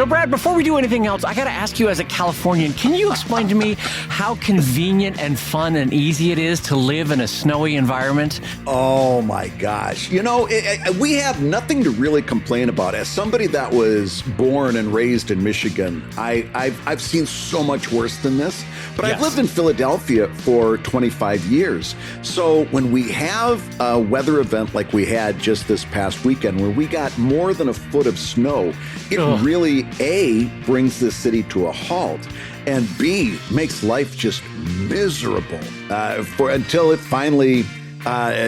So, Brad, before we do anything else, I got to ask you as a Californian, can you explain to me how convenient and fun and easy it is to live in a snowy environment? Oh my gosh. We have nothing to really complain about. As somebody that was born and raised in Michigan, I've seen so much worse than this. But I've lived in Philadelphia for 25 years. So when we have a weather event like we had just this past weekend, where we got more than a foot of snow, it really, A, brings this city to a halt, and B, makes life just miserable until it finally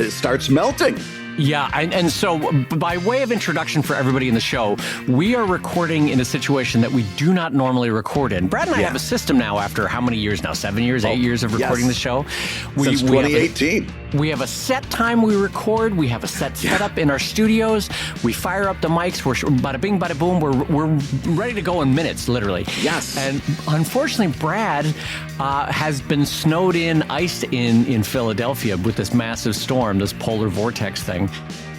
starts melting. Yeah, and so by way of introduction for everybody in the show, we are recording in a situation that we do not normally record in. Brad and I have a system now after how many years now? 7 years, 8 years of recording the show? Since 2018. We have a set time we record. We have a set setup in our studios. We fire up the mics. We're bada bing, bada boom. We're ready to go in minutes, literally. Yes. And unfortunately, Brad has been snowed in, iced in Philadelphia with this massive storm, this polar vortex thing.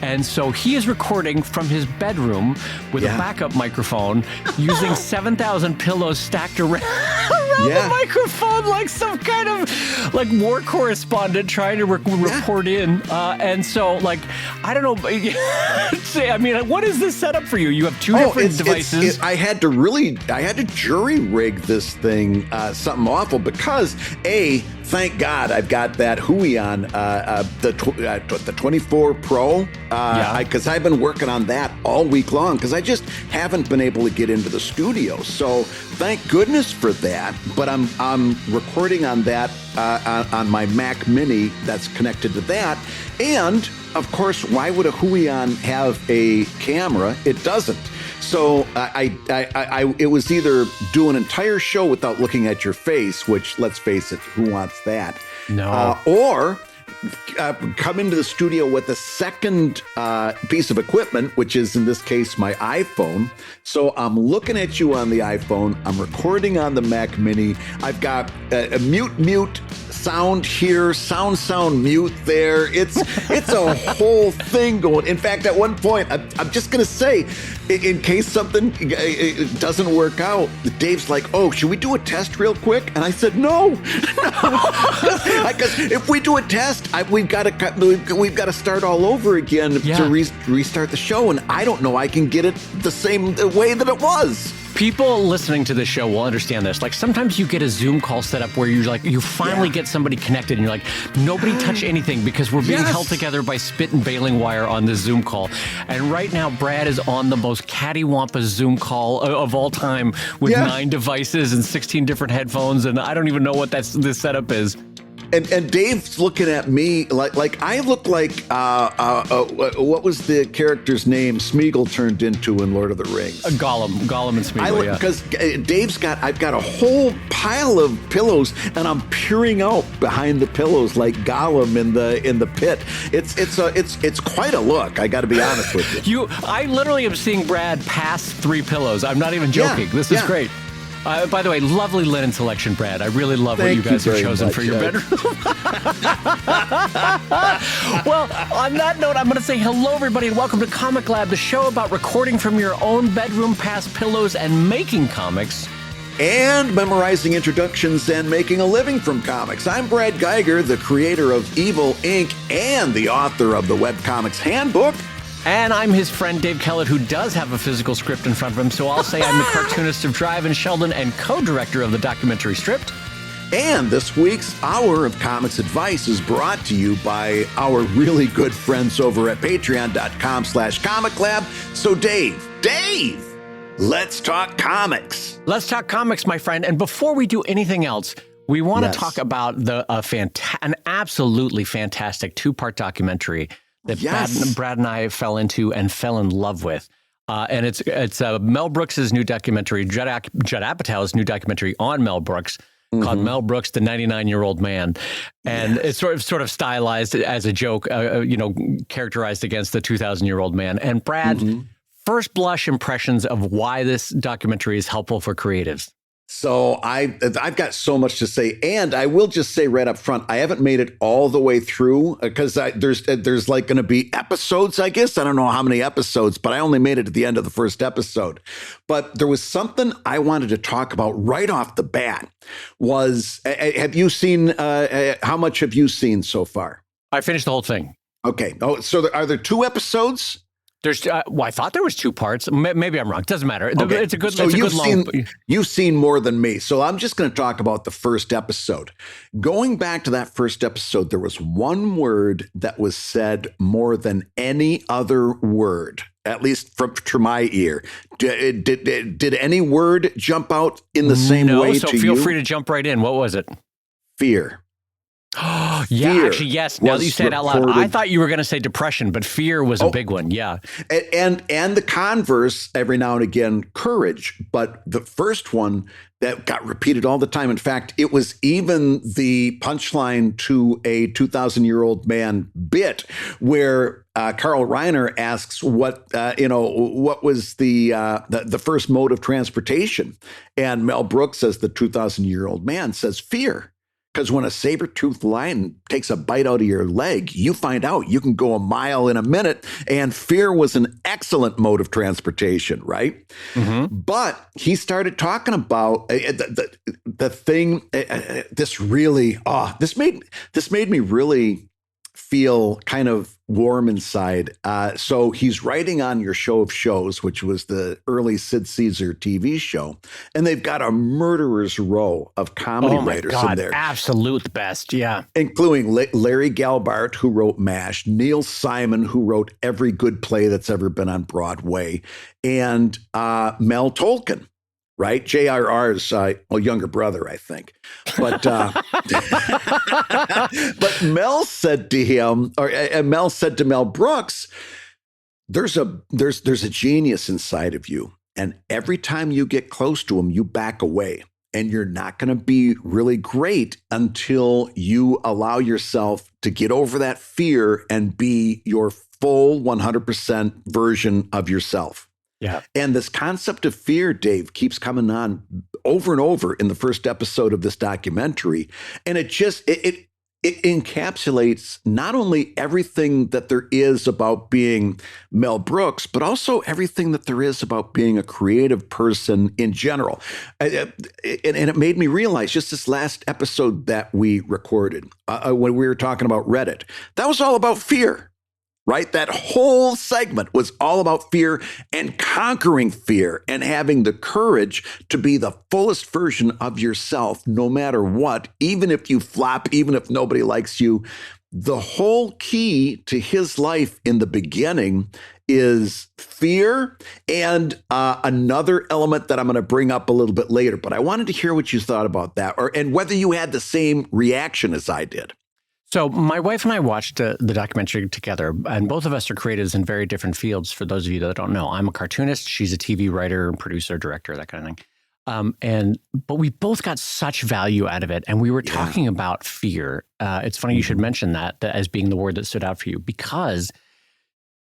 And so he is recording from his bedroom with a backup microphone using 7,000 pillows stacked around the microphone like some kind of like war correspondent trying to report in. And so, like, I don't know. I mean, what is this setup for you? You have two different devices. I had to jury rig this thing something awful because thank God I've got that Huion, the 24 Pro, because I've been working on that all week long because I just haven't been able to get into the studio. So thank goodness for that. But I'm recording on that on my Mac Mini that's connected to that. And of course, why would a Huion have a camera? It doesn't. So it was either do an entire show without looking at your face, which, let's face it, who wants that? No. Or come into the studio with a second piece of equipment, which is in this case my iPhone. So I'm looking at you on the iPhone. I'm recording on the Mac Mini. I've got a mute. Sound here, sound, mute there. It's a whole thing going. In fact, at one point, I'm just going to say, in case something doesn't work out, Dave's like, "Oh, should we do a test real quick?" And I said, "No, because if we do a test, we've got to start all over again to restart the show, and I don't know I can get it the same way that it was." People listening to this show will understand this. Like, sometimes you get a Zoom call set up where you finally get somebody connected and you're like, nobody touch anything because we're being held together by spit and baling wire on this Zoom call. And right now, Brad is on the most cattywampus Zoom call of all time with 9 devices and 16 different headphones. And I don't even know what this setup is. And Dave's looking at me like I look like what was the character's name Smeagol turned into in Lord of the Rings? Gollum and Smeagol. Because I've got a whole pile of pillows, and I'm peering out behind the pillows like Gollum in the pit. It's quite a look. I got to be honest with you. I literally am seeing Brad pass 3 pillows. I'm not even joking. This is great. By the way, lovely linen selection, Brad. I really love what you guys have chosen for your bedroom. Well, on that note, I'm going to say hello, everybody, and welcome to ComicLab, the show about recording from your own bedroom, past pillows, and making comics. And memorizing introductions and making a living from comics. I'm Brad Guigar, the creator of Evil Inc. and the author of the Webcomics Handbook. And I'm his friend Dave Kellett, who does have a physical script in front of him, so I'll say I'm the cartoonist of Drive and Sheldon and co-director of the documentary Stripped. And this week's Hour of Comics Advice is brought to you by our really good friends over at patreon.com/ComicLab. So Dave, let's talk comics. Let's talk comics, my friend. And before we do anything else, we want to talk about an absolutely fantastic 2-part documentary that Brad and I fell into and fell in love with. And it's Mel Brooks' new documentary, Judd Apatow's new documentary on Mel Brooks, called Mel Brooks, the 99-Year-Old Man. And it's sort of stylized as a joke, characterized against the 2,000-year-old man. And Brad, first blush impressions of why this documentary is helpful for creatives. So I've got so much to say, and I will just say right up front, I haven't made it all the way through because there's like going to be episodes, I guess. I don't know how many episodes, but I only made it to the end of the first episode. But there was something I wanted to talk about right off the bat. Have you seen? How much have you seen so far? I finished the whole thing. Okay. Oh, so are there 2 episodes? There's, I thought there was 2 parts. Maybe I'm wrong. Doesn't matter. Okay. It's a good. So it's a good long. You've seen more than me. So I'm just going to talk about the first episode. Going back to that first episode, there was one word that was said more than any other word, at least from my ear. Did any word jump out in the same way so to you? feel free to jump right in. What was it? Fear. Yeah, actually, yes. Now that you say it out loud, I thought you were going to say depression, but fear was a big one. Yeah. And the converse every now and again, courage. But the first one that got repeated all the time. In fact, it was even the punchline to a 2,000-year-old man bit where Carl Reiner asks what was the first mode of transportation? And Mel Brooks says the 2,000-year-old man says fear. Because when a saber-toothed lion takes a bite out of your leg, you find out you can go a mile in a minute. And fear was an excellent mode of transportation, right? Mm-hmm. But he started talking about the thing. This made me really feel kind of warm inside. So he's writing on your show of shows, which was the early Sid Caesar TV show. And they've got a murderer's row of comedy writers in there. Absolute best. Yeah. Including Larry Gelbart, who wrote MASH, Neil Simon, who wrote every good play that's ever been on Broadway, and Mel Tolkien. Right? J.R.R.'s younger brother, I think. But but Mel said to him, Mel said to Mel Brooks, there's a genius inside of you. And every time you get close to him, you back away. And you're not going to be really great until you allow yourself to get over that fear and be your full 100% version of yourself. Yeah. And this concept of fear, Dave, keeps coming on over and over in the first episode of this documentary. And it encapsulates not only everything that there is about being Mel Brooks, but also everything that there is about being a creative person in general. And it made me realize just this last episode that we recorded when we were talking about Reddit, that was all about fear. Right? That whole segment was all about fear and conquering fear and having the courage to be the fullest version of yourself, no matter what, even if you flop, even if nobody likes you. The whole key to his life in the beginning is fear and another element that I'm going to bring up a little bit later. But I wanted to hear what you thought about that and whether you had the same reaction as I did. So my wife and I watched the documentary together, and both of us are creatives in very different fields. For those of you that don't know, I'm a cartoonist. She's a TV writer, producer, director, that kind of thing. But we both got such value out of it. And we were talking about fear. It's funny you should mention that as being the word that stood out for you, because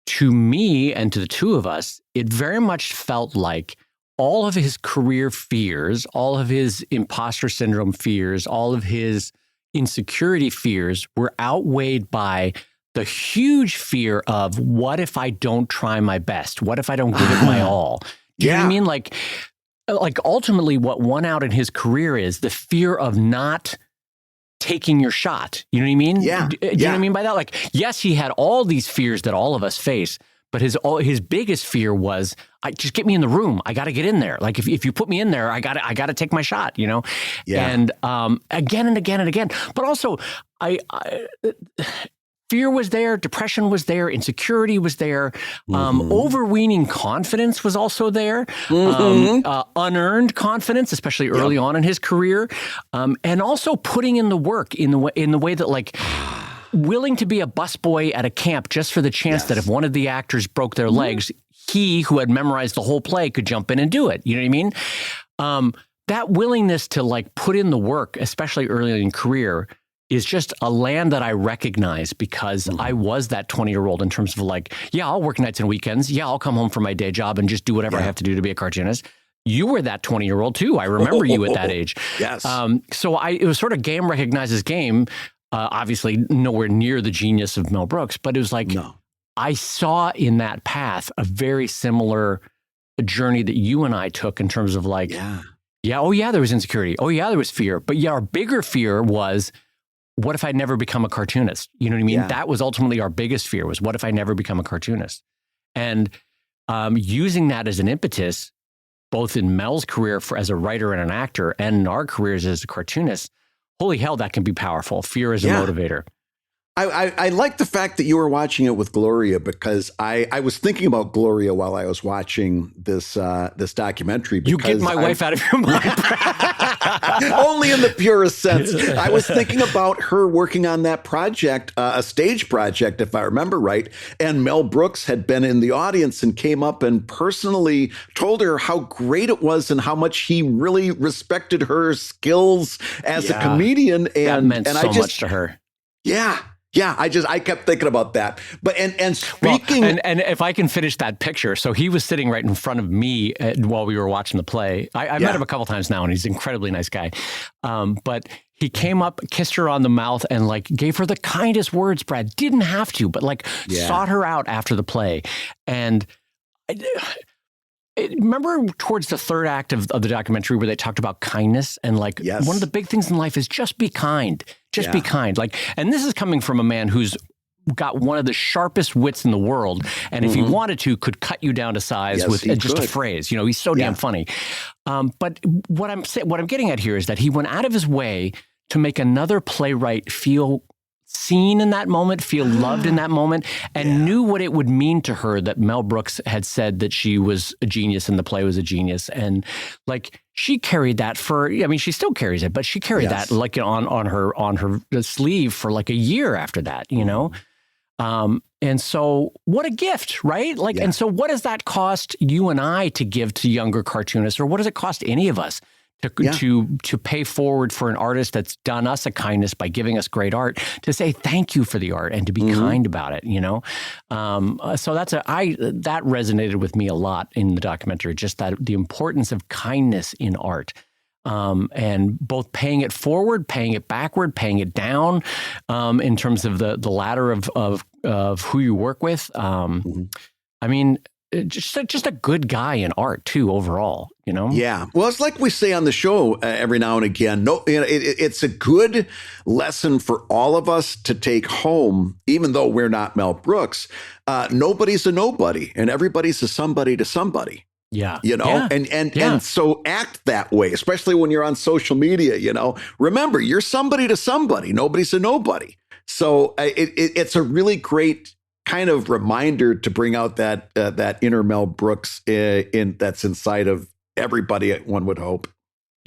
to me and to the two of us, it very much felt like all of his career fears, all of his imposter syndrome fears, all of his insecurity fears were outweighed by the huge fear of what if I don't try my best? What if I don't give it my all? Do you know what I mean? Like ultimately what won out in his career is the fear of not taking your shot. You know what I mean? Yeah. Do you know what I mean by that? Like, yes, he had all these fears that all of us face, but his biggest fear was, just get me in the room. I got to get in there. Like if you put me in there, I got to take my shot, you know? Yeah. And again and again and again. But also, fear was there, depression was there, insecurity was there, overweening confidence was also there, unearned confidence, especially early on in his career, and also putting in the work in the way that like willing to be a busboy at a camp just for the chance that if one of the actors broke their legs, he who had memorized the whole play could jump in and do it. You know what I mean? That willingness to like put in the work, especially early in career, is just a land that I recognize because I was that 20-year-old in terms of like, yeah, I'll work nights and weekends. Yeah, I'll come home from my day job and just do whatever I have to do to be a cartoonist. you were that 20-year-old too. I remember you at that age. Yes. So it was sort of game recognizes game. Obviously, nowhere near the genius of Mel Brooks, but it was like I saw in that path a very similar journey that you and I took in terms of like, oh yeah, there was insecurity. Oh yeah, there was fear. But yeah, our bigger fear was, what if I never become a cartoonist? You know what I mean? Yeah. That was ultimately our biggest fear, was what if I never become a cartoonist? And using that as an impetus, both in Mel's career as a writer and an actor, and in our careers as a cartoonist, holy hell, that can be powerful. Fear as a motivator. I like the fact that you were watching it with Gloria, because I was thinking about Gloria while I was watching this documentary. You get my wife out of your mind. Only in the purest sense. I was thinking about her working on that project, a stage project, if I remember right. And Mel Brooks had been in the audience and came up and personally told her how great it was and how much he really respected her skills as a comedian. And that meant so much to her. Yeah. Yeah, I kept thinking about that. But and speaking, well, and if I can finish that picture, so he was sitting right in front of me while we were watching the play. I met him a couple times now, and he's an incredibly nice guy. But he came up, kissed her on the mouth, and like gave her the kindest words. Brad didn't have to, but like sought her out after the play. And remember towards the third act of the documentary where they talked about kindness, and like one of the big things in life is just be kind. Just be kind. Like, and this is coming from a man who's got one of the sharpest wits in the world, and if he wanted to, could cut you down to size with just a phrase. You know, he's so damn funny. But what I'm getting at here is that he went out of his way to make another playwright feel seen in that moment, feel loved in that moment, and knew what it would mean to her that Mel Brooks had said that she was a genius and the play was a genius. And like, she carried that she still carries it, but she carried that like on her sleeve for like a year after that, you know? And so what a gift, right? Like, and so what does that cost you and I to give to younger cartoonists, or what does it cost any of us to pay forward for an artist that's done us a kindness by giving us great art, to say thank you for the art and to be kind about it, you know? So that resonated with me a lot in the documentary, just that the importance of kindness in art. And both paying it forward, paying it backward, paying it down, in terms of the ladder of who you work with. I mean, just a good guy in art too, overall, you know? Yeah. Well, it's like we say on the show every now and again, it's a good lesson for all of us to take home, even though we're not Mel Brooks. Nobody's a nobody, and everybody's a somebody to somebody. Yeah. You know, and so act that way, especially when you're on social media, you know. Remember, you're somebody to somebody. Nobody's a nobody. So it's a really great kind of reminder to bring out that inner Mel Brooks that's inside of everybody, one would hope.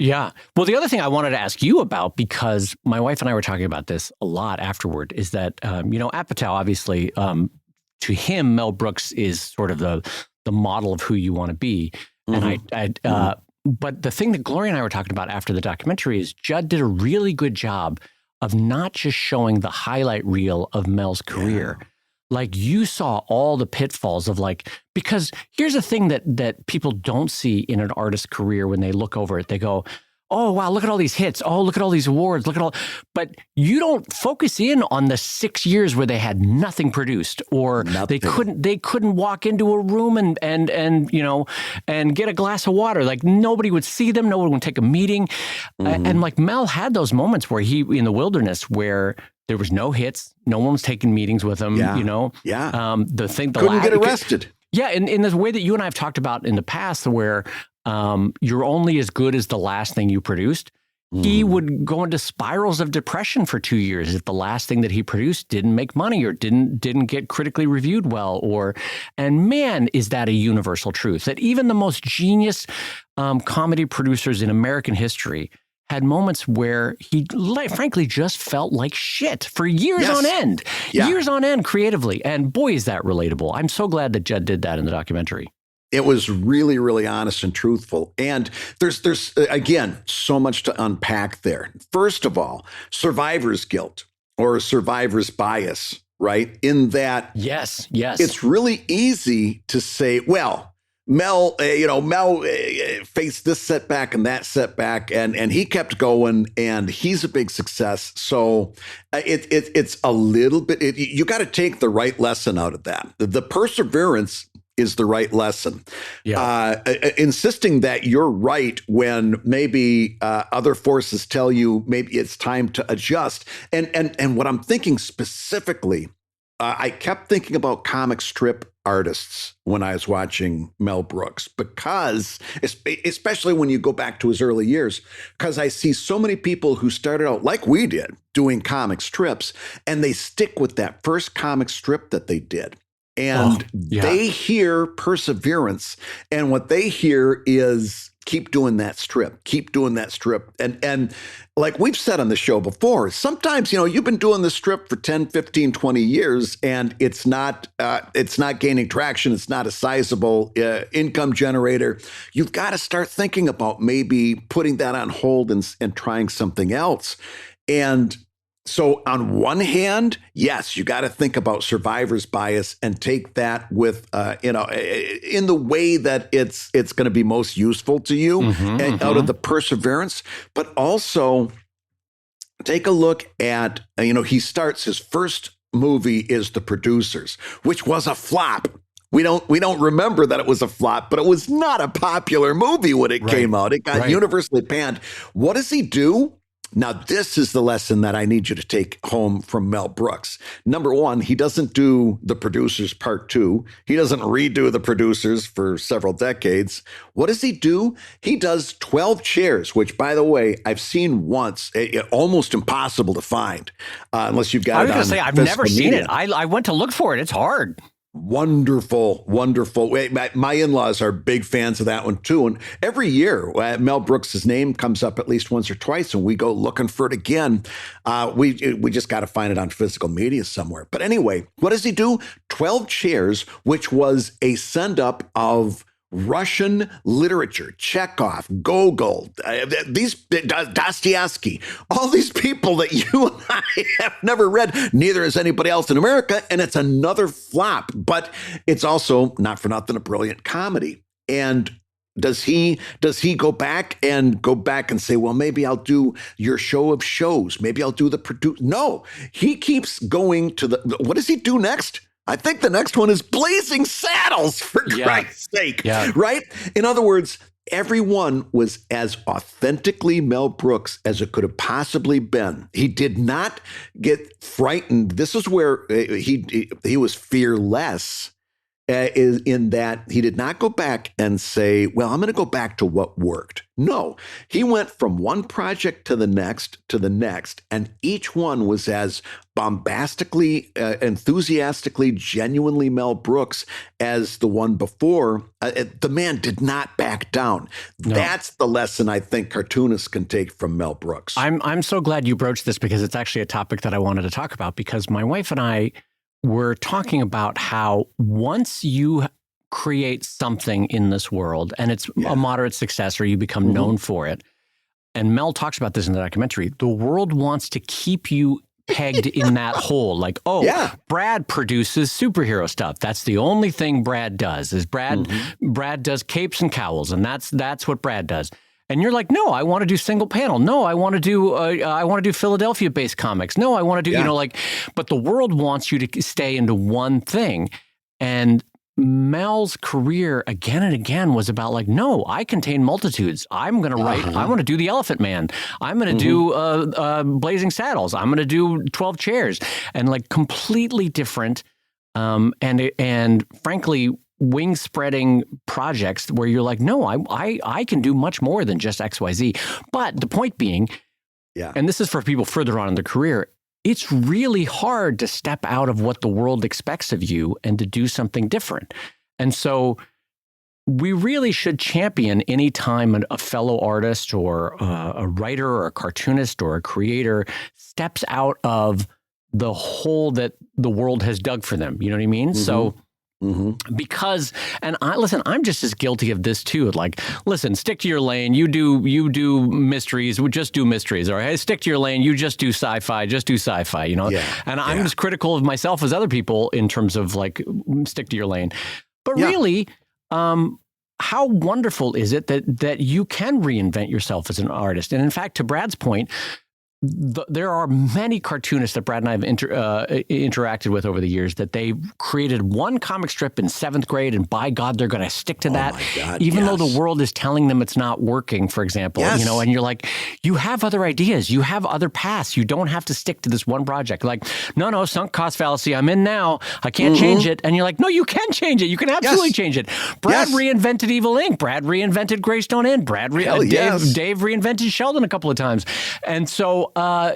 Yeah. Well, the other thing I wanted to ask you about, because my wife and I were talking about this a lot afterward, is that, Apatow, obviously, to him, Mel Brooks is sort of the model of who you want to be. And but the thing that Gloria and I were talking about after the documentary is Judd did a really good job of not just showing the highlight reel of Mel's career. Like, you saw all the pitfalls of because here's the thing that people don't see in an artist's career when they look over it. They go, oh, wow, look at all these hits. Oh, look at all these awards. But you don't focus in on the 6 years where they had nothing produced, or they couldn't walk into a room and get a glass of water. Like, nobody would see them. No one would take a meeting. And like, Mel had those moments where he, in the wilderness, where there was no hits. No one was taking meetings with him, you know? Yeah. Couldn't get arrested. Yeah. In this way that you and I have talked about in the past, where you're only as good as the last thing you produced. He would go into spirals of depression for 2 years if the last thing that he produced didn't make money, or didn't get critically reviewed well. And man, is that a universal truth, that even the most genius comedy producers in American history had moments where he, frankly, just felt like shit for years on end. Years on end creatively. And boy, is that relatable. I'm so glad that Judd did that in the documentary. It was really, really honest and truthful. And there's again, so much to unpack there. First of all, survivor's guilt or survivor's bias, right? In that, yes, it's really easy to say, well, Mel, Mel faced this setback and that setback, and he kept going, and he's a big success. So it's a little bit. You got to take the right lesson out of that. The perseverance is the right lesson. Yeah. Insisting that you're right when maybe other forces tell you maybe it's time to adjust. And what I'm thinking specifically, I kept thinking about comic strip artists when I was watching Mel Brooks, because especially when you go back to his early years, because I see so many people who started out like we did doing comic strips, and they stick with that first comic strip that they did. And they hear perseverance, and what they hear is keep doing that strip, keep doing that strip. And like we've said on the show before, sometimes, you've been doing the strip for 10, 15, 20 years, and it's not gaining traction. It's not a sizable income generator. You've got to start thinking about maybe putting that on hold and trying something else. And so on one hand, yes, you got to think about survivor's bias and take that with, in the way that it's going to be most useful to you, out of the perseverance. But also take a look at, he starts his first movie is The Producers, which was a flop. We don't remember that it was a flop, but it was not a popular movie when it came out. It got universally panned. What does he do? Now, this is the lesson that I need you to take home from Mel Brooks. Number one, he doesn't do The Producers Part 2. He doesn't redo The Producers for several decades. What does he do? He does 12 Chairs, which, by the way, I've seen once. Almost impossible to find unless you've got it on. I was going to say, I've never seen it. I went to look for it. It's hard. Wonderful, wonderful. My in-laws are big fans of that one too. And every year, Mel Brooks' name comes up at least once or twice, and we go looking for it again. We just got to find it on physical media somewhere. But anyway, what does he do? 12 Chairs, which was a send-up of Russian literature, Chekhov, Gogol, Dostoevsky, all these people that you and I have never read, neither has anybody else in America, and it's another flop. But it's also, not for nothing, a brilliant comedy. And does he go back and say, well, maybe I'll do your show of shows, maybe I'll do the produce? No, he keeps going to what does he do next? I think the next one is Blazing Saddles, for Christ's sake, right? In other words, everyone was as authentically Mel Brooks as it could have possibly been. He did not get frightened. This is where he was fearless, in that he did not go back and say, well, I'm going to go back to what worked. No, he went from one project to the next, and each one was as bombastically, enthusiastically, genuinely Mel Brooks as the one before. The man did not back down. No. That's the lesson I think cartoonists can take from Mel Brooks. I'm so glad you broached this, because it's actually a topic that I wanted to talk about, because my wife and I were talking about how once you create something in this world and it's a moderate success, or you become known for it, and Mel talks about this in the documentary, the world wants to keep you pegged in that hole. Like, Brad produces superhero stuff. That's the only thing Brad does, is Brad does capes and cowls, and that's what Brad does. And you're like, no, I want to do single panel. No, I want to do Philadelphia-based comics. No, I want to do, but the world wants you to stay into one thing. And Mel's career again and again was about like, no, I contain multitudes. I'm going to write. I want to do The Elephant Man. I'm going to do Blazing Saddles. I'm going to do 12 Chairs, and like completely different. And frankly, wing spreading projects where you're like, no, I can do much more than just XYZ. But the point being, and this is for people further on in their career, it's really hard to step out of what the world expects of you and to do something different. And so we really should champion any time a fellow artist or a writer or a cartoonist or a creator steps out of the hole that the world has dug for them. You know what I mean? So because, and I'm just as guilty of this too. Like, listen, stick to your lane. You do mysteries. We just do mysteries. All right. Stick to your lane. You just do sci-fi. Just do sci-fi. And I'm as critical of myself as other people in terms of like, stick to your lane. But really, how wonderful is it that you can reinvent yourself as an artist? And in fact, to Brad's point, there are many cartoonists that Brad and I have interacted with over the years that they created one comic strip in 7th grade, and by God, they're going to stick to that, even though the world is telling them it's not working, for example. Yes. And you're like, you have other ideas, you have other paths, you don't have to stick to this one project. Like, no, sunk cost fallacy, I'm in now, I can't change it. And you're like, no, you can change it, you can absolutely change it. Brad reinvented Evil Inc., Brad reinvented Greystone Inn, Dave reinvented Sheldon a couple of times. And so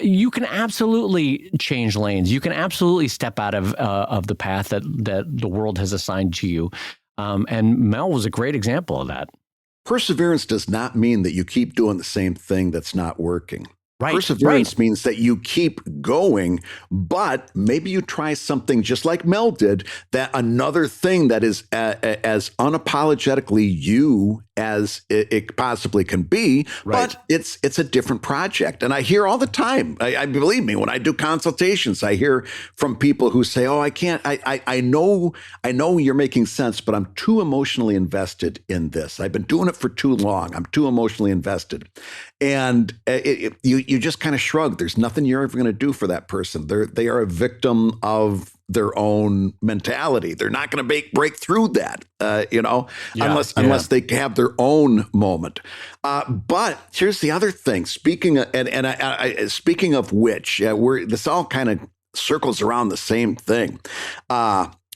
you can absolutely change lanes. You can absolutely step out of the path that the world has assigned to you. And Mel was a great example of that. Perseverance does not mean that you keep doing the same thing that's not working. Right, Perseverance means that you keep going, but maybe you try something just like Mel did, that another thing that is as unapologetically you as it possibly can be, but it's a different project. And I hear all the time, I believe me, when I do consultations, I hear from people who say, oh, I can't, I know you're making sense, but I'm too emotionally invested in this. I've been doing it for too long. I'm too emotionally invested. And you just kind of shrug. There's nothing you're ever going to do for that person. They are a victim of their own mentality. They're not going to break through that, unless they have their own moment. But here's the other thing. Speaking of which, this all kind of circles around the same thing.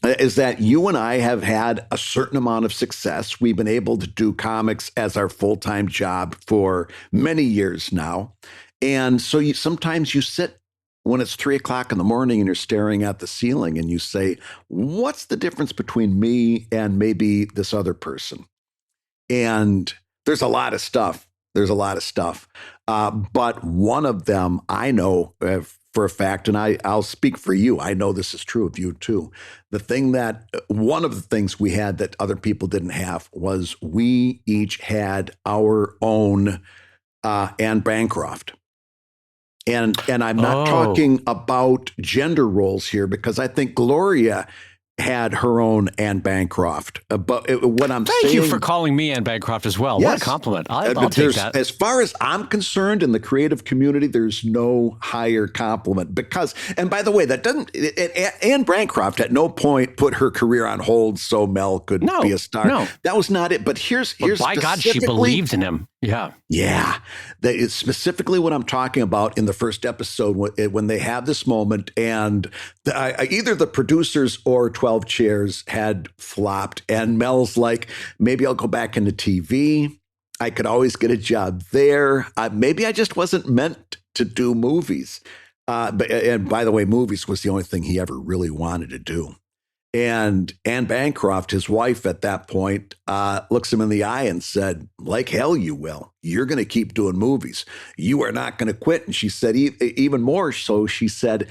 Is that you and I have had a certain amount of success. We've been able to do comics as our full-time job for many years now. And so sometimes you sit when it's 3 o'clock in the morning and you're staring at the ceiling and you say, what's the difference between me and maybe this other person? And there's a lot of stuff. But one of them I know for a fact, and I'll speak for you. I know this is true of you too. One of the things we had that other people didn't have was we each had our own Anne Bancroft. And I'm not talking about gender roles here, because I think Gloria had her own Anne Bancroft. But what I'm saying... Thank you for calling me Anne Bancroft as well. Yes. What a compliment. I'll take that. As far as I'm concerned, in the creative community, there's no higher compliment. Because, and by the way, that doesn't... Anne Bancroft at no point put her career on hold so Mel could be a star. No. That was not it. But here's by God, she believed in him. Yeah. Yeah. That is specifically what I'm talking about in the first episode, when they have this moment, and either the producers or 12 Chairs had flopped, and Mel's like, maybe I'll go back into TV. I could always get a job there. Maybe I just wasn't meant to do movies. And by the way, movies was the only thing he ever really wanted to do. And Anne Bancroft, his wife at that point, looks him in the eye and said, like hell you will. You're going to keep doing movies. You are not going to quit. And she said, even more so, she said,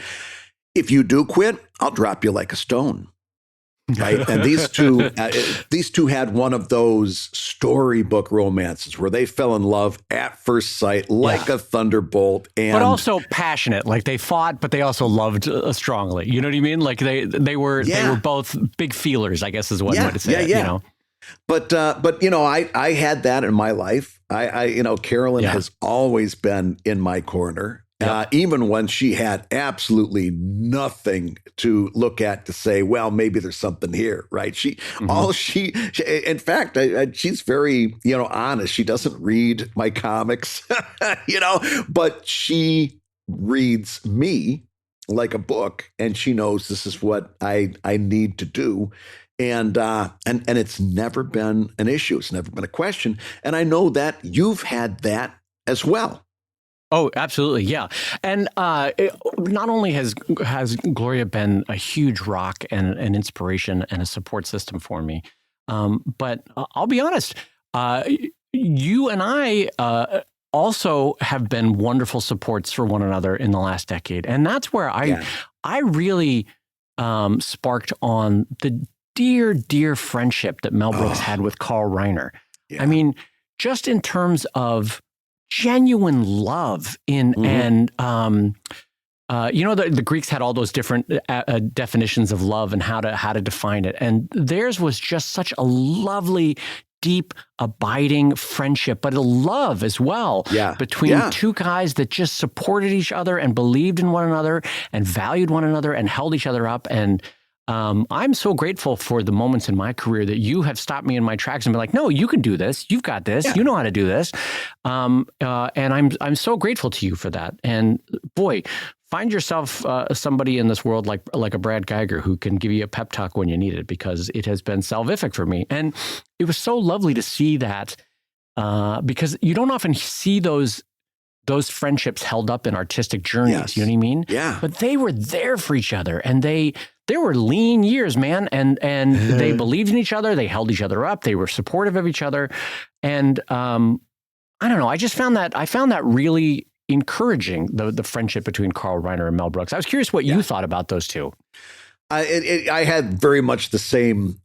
if you do quit, I'll drop you like a stone. Right. And these two had one of those storybook romances where they fell in love at first sight, like a thunderbolt, but also passionate. Like they fought, but they also loved strongly. You know what I mean? Like they were both big feelers, I guess is one way to say it. You know? But I had that in my life. Carolyn has always been in my corner. Even when she had absolutely nothing to look at to say, well, maybe there's something here, right? In fact, she's very, honest. She doesn't read my comics, but she reads me like a book, and she knows this is what I need to do. And it's never been an issue. It's never been a question. And I know that you've had that as well. Oh, absolutely. Yeah. And not only has Gloria been a huge rock and an inspiration and a support system for me, but I'll be honest, you and I also have been wonderful supports for one another in the last decade. And that's where I really sparked on the dear, dear friendship that Mel Brooks had with Carl Reiner. Yeah. I mean, just in terms of genuine love and The Greeks had all those different definitions of love and how to define it. And theirs was just such a lovely, deep, abiding friendship, but a love as well between two guys that just supported each other and believed in one another and valued one another and held each other up. And I'm so grateful for the moments in my career that you have stopped me in my tracks and been like, no, you can do this. You've got this. You know how to do this. And I'm so grateful to you for that. And boy, find yourself somebody in this world like a Brad Geiger who can give you a pep talk when you need it, because it has been salvific for me. And it was so lovely to see that because you don't often see those friendships held up in artistic journeys. You know what I mean? Yeah. But they were there for each other, and they were lean years, man. And they believed in each other. They held each other up. They were supportive of each other. And I don't know. I found that really encouraging, the friendship between Carl Reiner and Mel Brooks. I was curious what you thought about those two. I had very much the same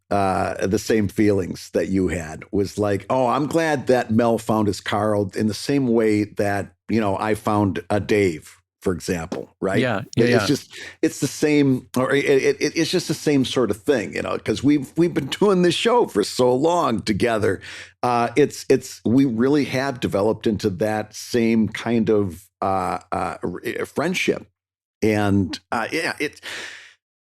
feelings that you had. Was like, oh, I'm glad that Mel found his Carl in the same way that, I found a Dave, for example, right? Yeah. It's the same, or it's just the same sort of thing, because we've been doing this show for so long together. We really have developed into that same kind of friendship, and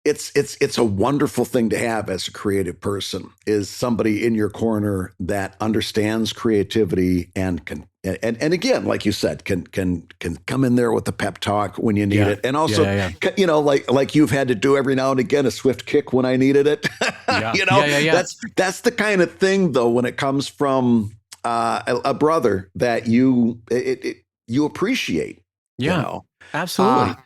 it's a wonderful thing to have as a creative person, is somebody in your corner that understands creativity and can, and again, like you said, can come in there with the pep talk when you need it. And also, like you've had to do every now and again, a swift kick when I needed it. That's the kind of thing, though, when it comes from a brother that you appreciate. Absolutely.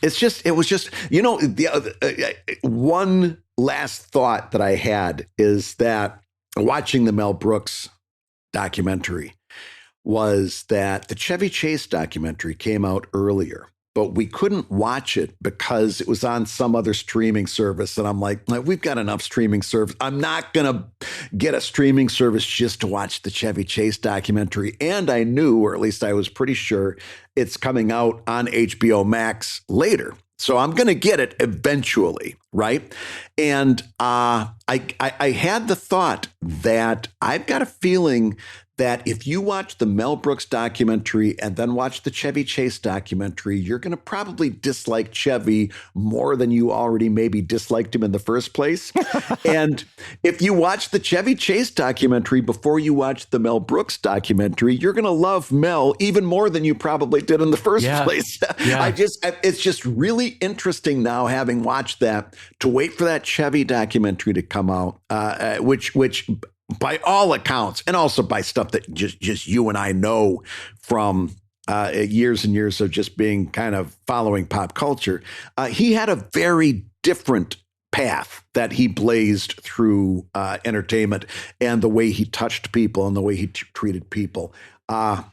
It was just, the one last thought that I had is that watching the Mel Brooks documentary was that the Chevy Chase documentary came out earlier, but we couldn't watch it because it was on some other streaming service. And I'm like, we've got enough streaming service. I'm not going to get a streaming service just to watch the Chevy Chase documentary. And I knew, or at least I was pretty sure, it's coming out on HBO Max later. So I'm going to get it eventually, right? And I had the thought that I've got a feeling that if you watch the Mel Brooks documentary and then watch the Chevy Chase documentary, you're going to probably dislike Chevy more than you already maybe disliked him in the first place. And if you watch the Chevy Chase documentary before you watch the Mel Brooks documentary, you're going to love Mel even more than you probably did in the first place. It's just really interesting now, having watched that, to wait for that Chevy documentary to come out, which by all accounts, and also by stuff that just you and I know from years and years of just being kind of following pop culture, he had a very different path that he blazed through entertainment, and the way he touched people and the way he treated people. I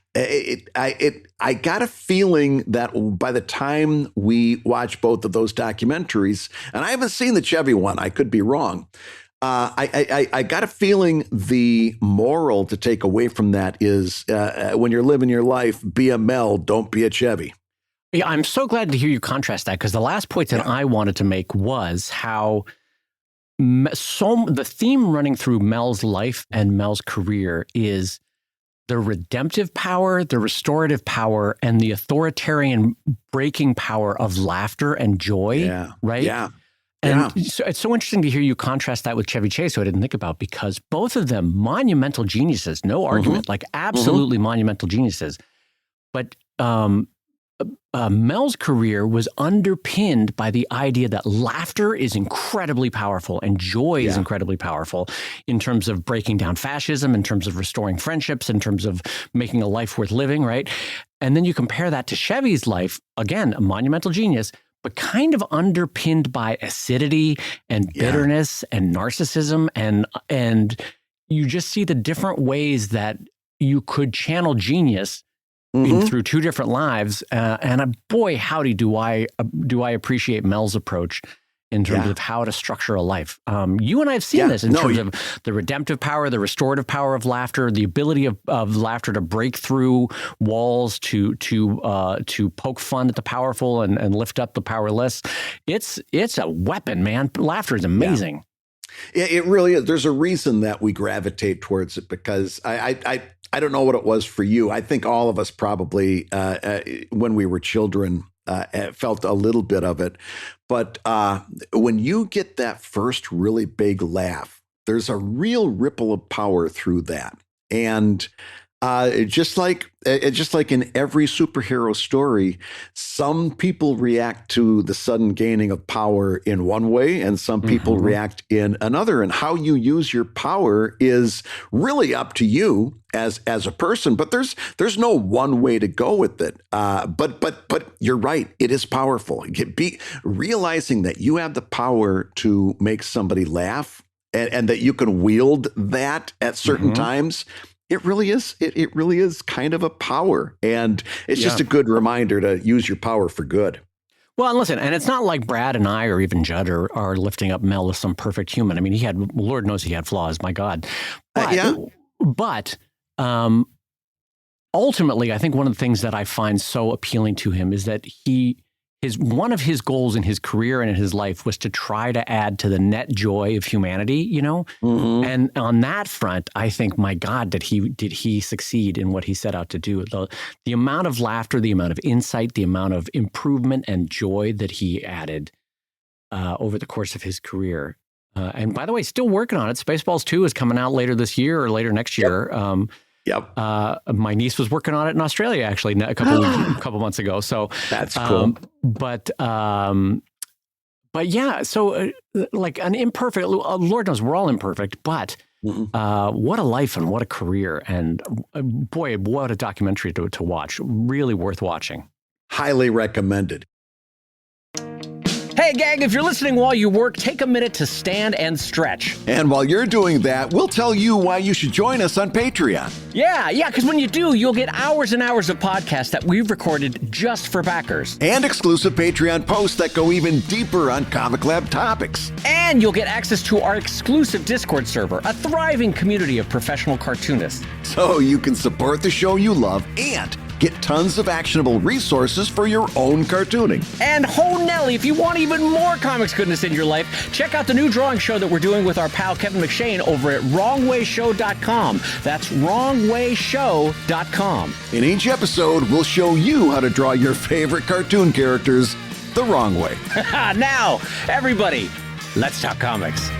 got a feeling that by the time we watch both of those documentaries, and I haven't seen the Chevy one, I could be wrong. I got a feeling the moral to take away from that is when you're living your life, be a Mel, don't be a Chevy. Yeah, I'm so glad to hear you contrast that, because the last point that I wanted to make was how the theme running through Mel's life and Mel's career is the redemptive power, the restorative power, and the authoritarian breaking power of laughter and joy, right? Yeah. And so it's so interesting to hear you contrast that with Chevy Chase, who I didn't think about, because both of them monumental geniuses, no argument, like absolutely monumental geniuses. But Mel's career was underpinned by the idea that laughter is incredibly powerful and joy is incredibly powerful in terms of breaking down fascism, in terms of restoring friendships, in terms of making a life worth living, right? And then you compare that to Chevy's life, again, a monumental genius, but kind of underpinned by acidity and bitterness and narcissism. And you just see the different ways that you could channel genius through two different lives. And boy, howdy, do I appreciate Mel's approach in terms of how to structure a life. You and I have seen this in terms of the redemptive power, the restorative power of laughter, the ability of laughter to break through walls, to poke fun at the powerful and lift up the powerless. It's a weapon, man. Laughter is amazing. Yeah. It really is. There's a reason that we gravitate towards it, because I don't know what it was for you. I think all of us probably, when we were children, felt a little bit of it. But when you get that first really big laugh, there's a real ripple of power through that. And just like in every superhero story, some people react to the sudden gaining of power in one way, and some people react in another. And how you use your power is really up to you as a person. But there's no one way to go with it. But you're right; it is powerful. Realizing that you have the power to make somebody laugh, and that you can wield that at certain times. It really is. It really is kind of a power, and it's just a good reminder to use your power for good. Well, and listen, and it's not like Brad and I or even Judd are lifting up Mel as some perfect human. I mean, Lord knows he had flaws. My God, but ultimately, I think one of the things that I find so appealing to him is that one of his goals in his career and in his life was to try to add to the net joy of humanity, And on that front, I think, my God, did he succeed in what he set out to do. The amount of laughter, the amount of insight, the amount of improvement and joy that he added over the course of his career. And by the way, still working on it. Spaceballs 2 is coming out later this year or later next year. Yep. My niece was working on it in Australia, actually, a couple months ago. So that's cool. But yeah, so like an imperfect, Lord knows we're all imperfect, but what a life and what a career. And boy, what a documentary to watch. Really worth watching. Highly recommended. Hey, gang, if you're listening while you work, take a minute to stand and stretch. And while you're doing that, we'll tell you why you should join us on Patreon. Yeah, because when you do, you'll get hours and hours of podcasts that we've recorded just for backers. And exclusive Patreon posts that go even deeper on ComicLab topics. And you'll get access to our exclusive Discord server, a thriving community of professional cartoonists. So you can support the show you love and get tons of actionable resources for your own cartooning. And ho Nelly, if you want even more comics goodness in your life, check out the new drawing show that we're doing with our pal Kevin McShane over at wrongwayshow.com. That's wrongwayshow.com. In each episode, we'll show you how to draw your favorite cartoon characters the wrong way. Now, everybody, let's talk comics.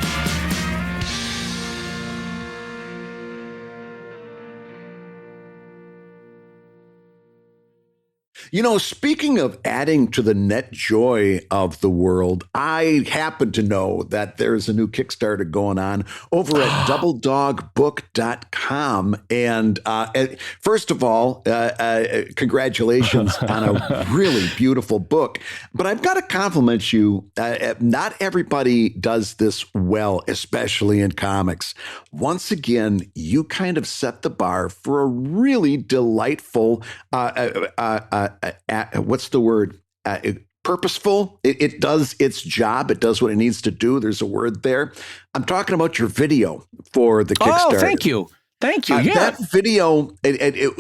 Speaking of adding to the net joy of the world, I happen to know that there's a new Kickstarter going on over at doubledogbook.com. And first of all, congratulations on a really beautiful book. But I've got to compliment you. Not everybody does this well, especially in comics. Once again, you kind of set the bar for a really delightful what's the word? Purposeful. It does its job. It does what it needs to do. There's a word there. I'm talking about your video for the Kickstarter. Oh, thank you. Thank you. That video,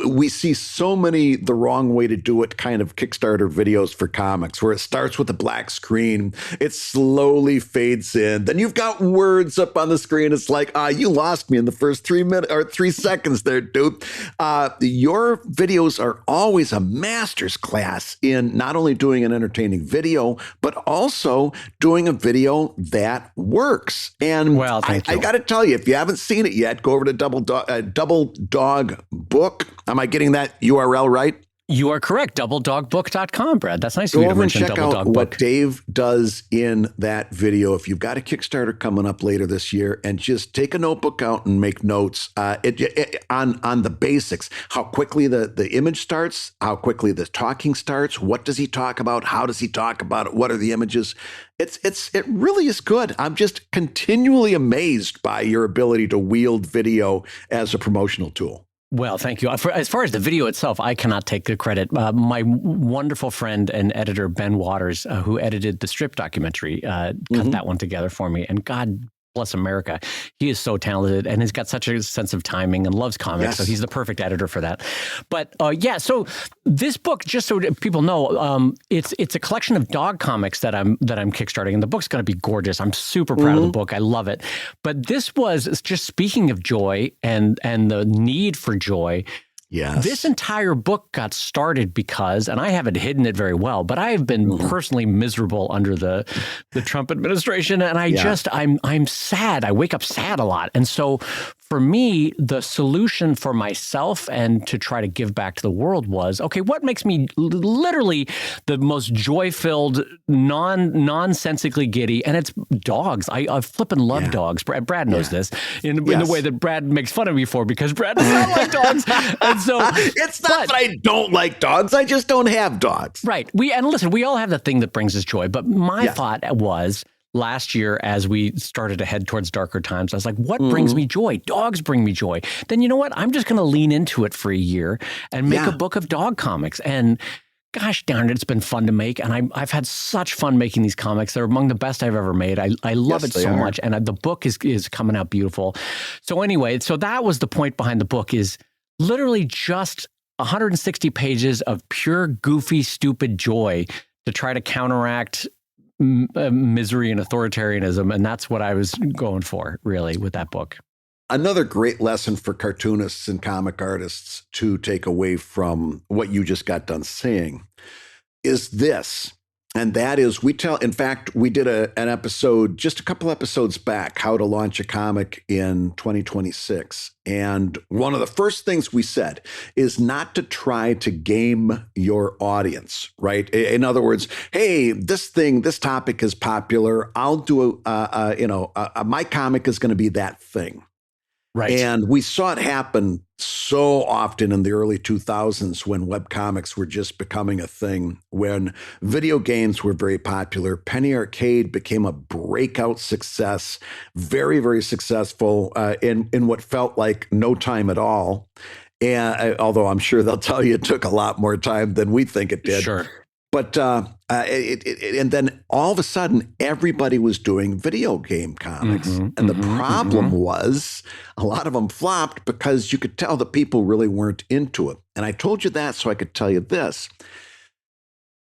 we see so many the wrong way to do it kind of Kickstarter videos for comics, where it starts with a black screen, it slowly fades in, then you've got words up on the screen. It's like, you lost me in the first 3 minutes or 3 seconds there, dude. Your videos are always a master's class in not only doing an entertaining video, but also doing a video that works. And well, thank you. I got to tell you, if you haven't seen it yet, go over to Double Dog Book. Am I getting that URL right? You are correct. Doubledogbook.com, Brad. That's nice of you to to mention. Go over and check out what Dave does in that video. If you've got a Kickstarter coming up later this year, and just take a notebook out and make notes on the basics. How quickly the image starts, how quickly the talking starts, what does he talk about, how does he talk about it, what are the images. It really is good. I'm just continually amazed by your ability to wield video as a promotional tool. Well, thank you. As far as the video itself, I cannot take the credit. My wonderful friend and editor, Ben Waters, who edited the strip documentary, cut that one together for me. And God bless America. He is so talented and has got such a sense of timing and loves comics. Yes. So he's the perfect editor for that. But so this book, just so people know, it's a collection of dog comics that I'm kickstarting, and the book's going to be gorgeous. I'm super proud of the book. I love it. But this was just speaking of joy and the need for joy. Yes. This entire book got started because, and I haven't hidden it very well, but I have been personally miserable under the Trump administration. And I'm sad. I wake up sad a lot. And so for me, the solution for myself and to try to give back to the world was, okay, what makes me literally the most joy-filled, nonsensically giddy? And it's dogs. I flippin' love dogs. Brad knows this in the way that Brad makes fun of me for, because Brad does not like dogs. And so it's not that I don't like dogs. I just don't have dogs. Right. And listen, we all have the thing that brings us joy. But my thought was, last year, as we started to head towards darker times, I was like, what brings me joy? Dogs bring me joy. Then you know what? I'm just going to lean into it for a year and make a book of dog comics. And gosh darn it, it's been fun to make. And I've had such fun making these comics. They're among the best I've ever made. I love it so much. And the book is coming out beautiful. So anyway, so that was the point behind the book, is literally just 160 pages of pure, goofy, stupid joy to try to counteract misery and authoritarianism. And that's what I was going for, really, with that book. Another great lesson for cartoonists and comic artists to take away from what you just got done saying is this. And that is, we did an episode just a couple episodes back, how to launch a comic in 2026. And one of the first things we said is not to try to game your audience, right? In other words, hey, this topic is popular. I'll do my comic is going to be that thing. Right. And we saw it happen so often in the early 2000s when webcomics were just becoming a thing, when video games were very popular. Penny Arcade became a breakout success, very, very successful in what felt like no time at all. And although I'm sure they'll tell you it took a lot more time than we think it did. Sure. But and then all of a sudden, everybody was doing video game comics. And the problem was a lot of them flopped because you could tell the people really weren't into it. And I told you that so I could tell you this.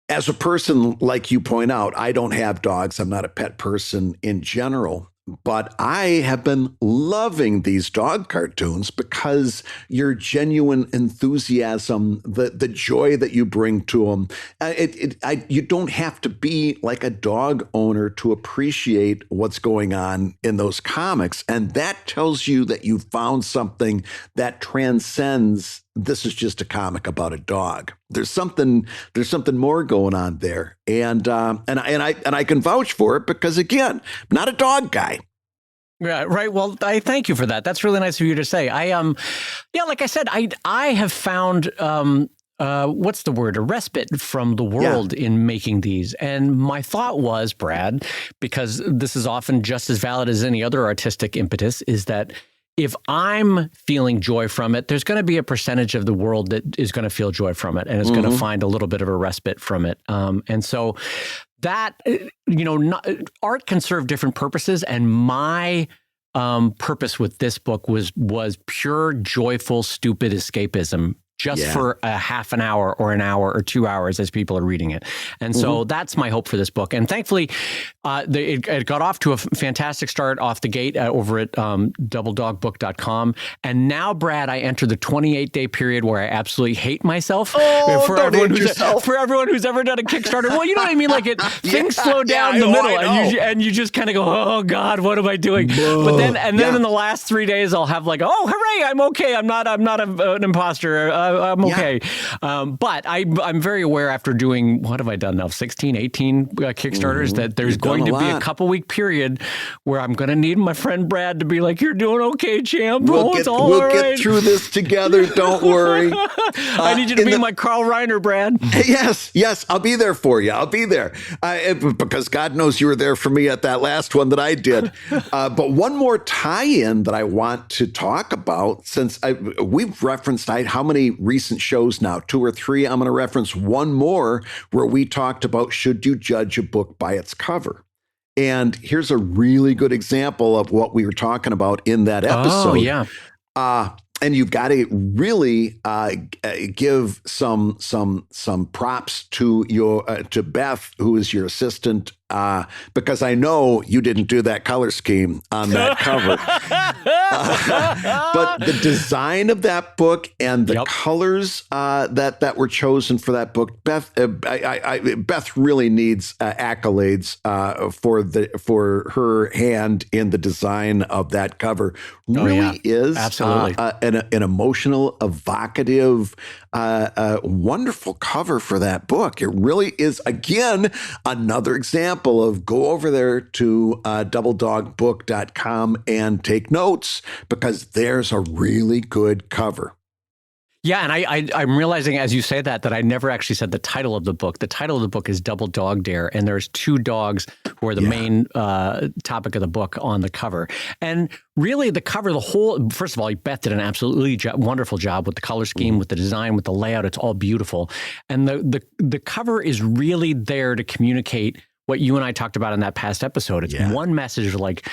As a person, like you point out, I don't have dogs. I'm not a pet person in general. But I have been loving these dog cartoons because your genuine enthusiasm, the joy that you bring to them, you don't have to be like a dog owner to appreciate what's going on in those comics. And that tells you that you found something that transcends, this is just a comic about a dog. There's something more going on there. And I can vouch for it because, again, I'm not a dog guy. Yeah, right. Well, I thank you for that. That's really nice of you to say. Like I said, I have found what's the word? A respite from the world in making these. And my thought was, Brad, because this is often just as valid as any other artistic impetus, is that if I'm feeling joy from it, there's going to be a percentage of the world that is going to feel joy from it and is going to find a little bit of a respite from it. And so that, art can serve different purposes. And my purpose with this book was pure, joyful, stupid escapism. Just for a half an hour or an hour or 2 hours as people are reading it. And so that's my hope for this book. And thankfully, it got off to a fantastic start off the gate over at doubledogbook.com. And now, Brad, I enter the 28-day period where I absolutely hate myself. For everyone who's ever done a Kickstarter. Well, you know what I mean? Like things slow down in the middle and you just kind of go, oh God, what am I doing? But then in the last 3 days, I'll have like, oh, hooray, I'm okay. I'm not an imposter. I'm okay. But I'm very aware after doing, what have I done now? 16, 18 Kickstarters, that there's going to be a couple week period where I'm going to need my friend Brad to be like, you're doing okay, champ. We'll get through this together. Don't worry. I need you to be my Carl Reiner, Brad. Yes. I'll be there for you. I'll be there. Because God knows you were there for me at that last one that I did. But one more tie-in that I want to talk about, since we've referenced how many recent shows now, 2 or 3. I'm going to reference one more where we talked about, should you judge a book by its cover? And here's a really good example of what we were talking about in that episode. Oh, yeah. And you've got to really give some props to Beth, who is your assistant, because I know you didn't do that color scheme on that cover. But the design of that book and the colors that were chosen for that book, Beth really needs accolades for her hand in the design of that cover. Really is absolutely an emotional, evocative, wonderful cover for that book. It really is, again, another example of go over there to doubledogbook.com and take notes, because there's a really good cover. Yeah, and I'm realizing as you say that I never actually said the title of the book. The title of the book is Double Dog Dare, and there's 2 dogs who are the main topic of the book on the cover. And really the cover, first of all, Beth did an absolutely wonderful job with the color scheme, with the design, with the layout. It's all beautiful. And the cover is really there to communicate what you and I talked about in that past episode. It's one message, like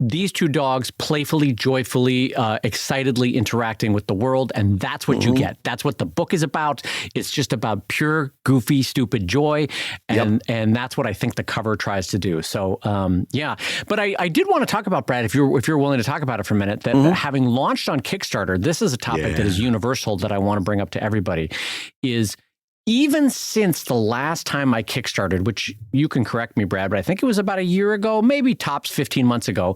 these 2 dogs playfully, joyfully, excitedly interacting with the world. And that's what you get. That's what the book is about. It's just about pure, goofy, stupid joy. And that's what I think the cover tries to do. So, But I did want to talk about, Brad, if you're willing to talk about it for a minute, that having launched on Kickstarter, this is a topic that is universal that I want to bring up to everybody, is even since the last time I Kickstarted, which you can correct me, Brad, but I think it was about a year ago, maybe tops 15 months ago.